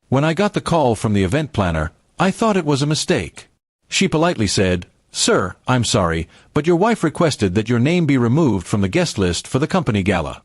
When I got the call from the event planner, I thought it was a mistake. She politely said, "Sir, I'm sorry, but your wife requested that your name be removed from the guest list for the company gala."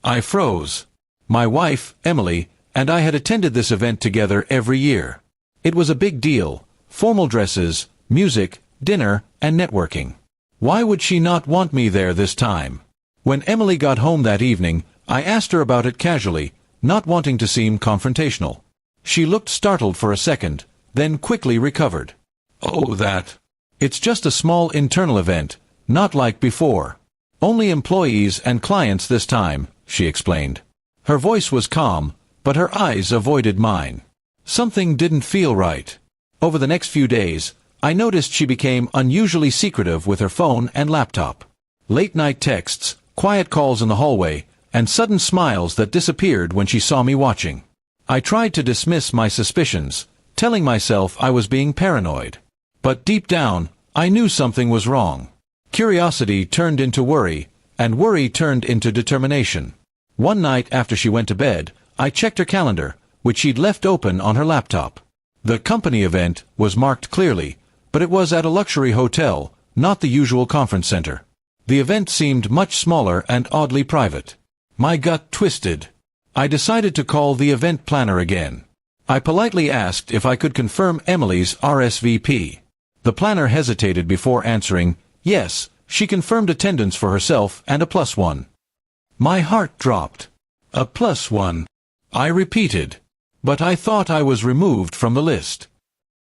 I froze. My wife, Emily, and I had attended this event together every year. It was a big deal: formal dresses, music, dinner, and networking. Why would she not want me there this time? When Emily got home that evening, I asked her about it casually, not wanting to seem confrontational. She looked startled for a second, then quickly recovered. "Oh, that. It's just a small internal event, not like before. Only employees and clients this time," she explained. Her voice was calm, but her eyes avoided mine. Something didn't feel right. Over the next few days, I noticed she became unusually secretive with her phone and laptop. Late-night texts, quiet calls in the hallway, and sudden smiles that disappeared when she saw me watching. I tried to dismiss my suspicions, telling myself I was being paranoid. But deep down, I knew something was wrong. Curiosity turned into worry, and worry turned into determination. One night after she went to bed, I checked her calendar, which she'd left open on her laptop. The company event was marked clearly, but it was at a luxury hotel, not the usual conference center. The event seemed much smaller and oddly private. My gut twisted. I decided to call the event planner again. I politely asked if I could confirm Emily's RSVP. The planner hesitated before answering, yes. She confirmed attendance for herself and a +1. My heart dropped. A +1. I repeated. But I thought I was removed from the list.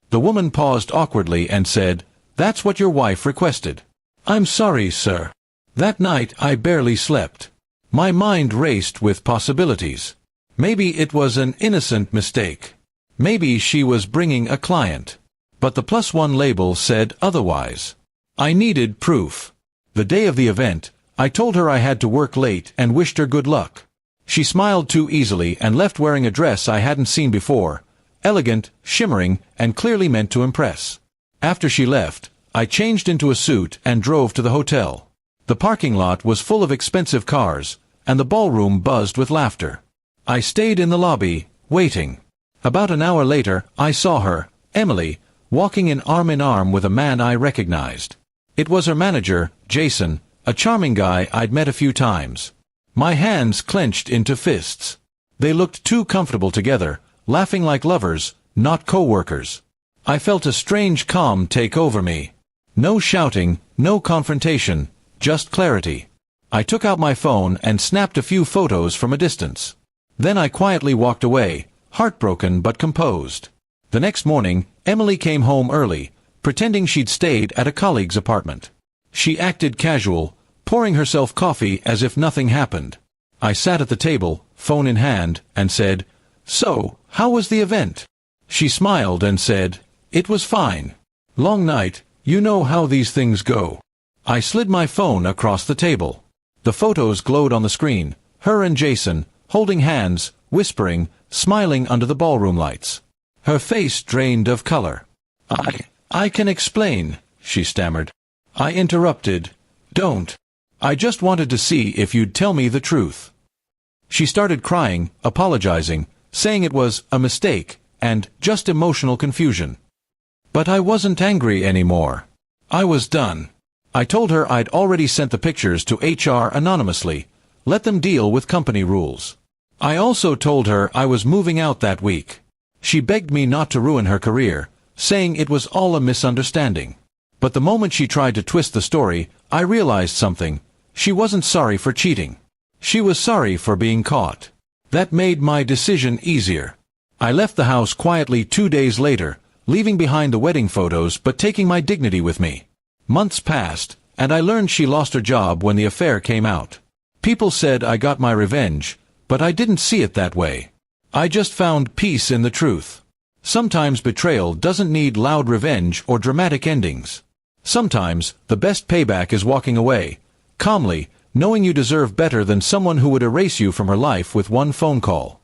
The woman paused awkwardly and said, "That's what your wife requested." "I'm sorry, sir." That night I barely slept. My mind raced with possibilities. Maybe it was an innocent mistake. Maybe she was bringing a client. But the +1 label said otherwise. I needed proof. The day of the event, I told her I had to work late and wished her good luck. She smiled too easily and left wearing a dress I hadn't seen before, elegant, shimmering, and clearly meant to impress. After she left, I changed into a suit and drove to the hotel. The parking lot was full of expensive cars, and the ballroom buzzed with laughter. I stayed in the lobby, waiting. About an hour later, I saw her, Emily, walking in arm with a man I recognized. It was her manager, Jason, a charming guy I'd met a few times. My hands clenched into fists. They looked too comfortable together, laughing like lovers, not co-workers. I felt a strange calm take over me. No shouting, no confrontation, just clarity. I took out my phone and snapped a few photos from a distance. Then I quietly walked away, heartbroken but composed. The next morning, Emily came home early, pretending she'd stayed at a colleague's apartment. She acted casual, pouring herself coffee as if nothing happened. I sat at the table, phone in hand, and said, "So, how was the event?" She smiled and said, "It was fine. Long night, you know how these things go." I slid my phone across the table. The photos glowed on the screen, her and Jason, holding hands, whispering, smiling under the ballroom lights. Her face drained of color. I can explain," she stammered. I interrupted, "Don't. I just wanted to see if you'd tell me the truth." She started crying, apologizing, saying it was a mistake, and just emotional confusion. But I wasn't angry anymore. I was done. I told her I'd already sent the pictures to HR anonymously. Let them deal with company rules. I also told her I was moving out that week. She begged me not to ruin her career, saying it was all a misunderstanding. But the moment she tried to twist the story, I realized something. She wasn't sorry for cheating. She was sorry for being caught. That made my decision easier. I left the house quietly 2 days later, leaving behind the wedding photos but taking my dignity with me. Months passed, and I learned she lost her job when the affair came out. People said I got my revenge, but I didn't see it that way. I just found peace in the truth. Sometimes betrayal doesn't need loud revenge or dramatic endings. Sometimes, the best payback is walking away, calmly, knowing you deserve better than someone who would erase you from her life with one phone call.